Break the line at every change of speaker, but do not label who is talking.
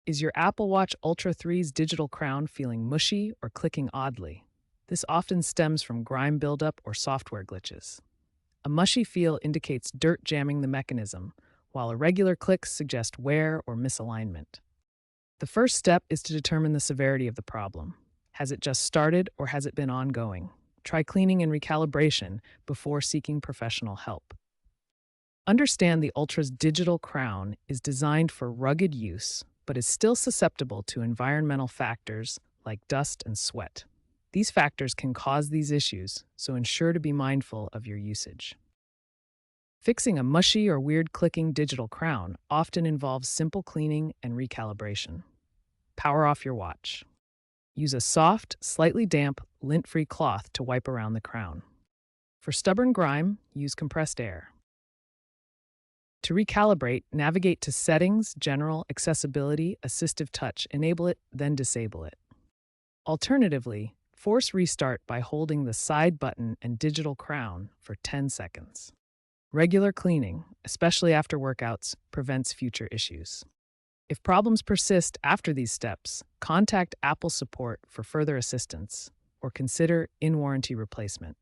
Is your Apple Watch Ultra 3's digital crown feeling mushy or clicking oddly? This often stems from grime buildup or software glitches. A mushy feel indicates dirt jamming the mechanism, while irregular clicks suggest wear or misalignment. The first step is to determine the severity of the problem. Has it just started or has it been ongoing? Try cleaning and recalibration before seeking professional help. Understand the Ultra's digital crown is designed for rugged use, but is still susceptible to environmental factors like dust and sweat. These factors can cause these issues, so ensure to be mindful of your usage. Fixing a mushy or weird clicking digital crown often involves simple cleaning and recalibration. Power off your watch. Use a soft, slightly damp, lint-free cloth to wipe around the crown. For stubborn grime, use compressed air. To recalibrate, navigate to Settings, General, Accessibility, Assistive Touch, enable it, then disable it. Alternatively, force restart by holding the side button and digital crown for 10 seconds. Regular cleaning, especially after workouts, prevents future issues. If problems persist after these steps, contact Apple support for further assistance or consider in-warranty replacement.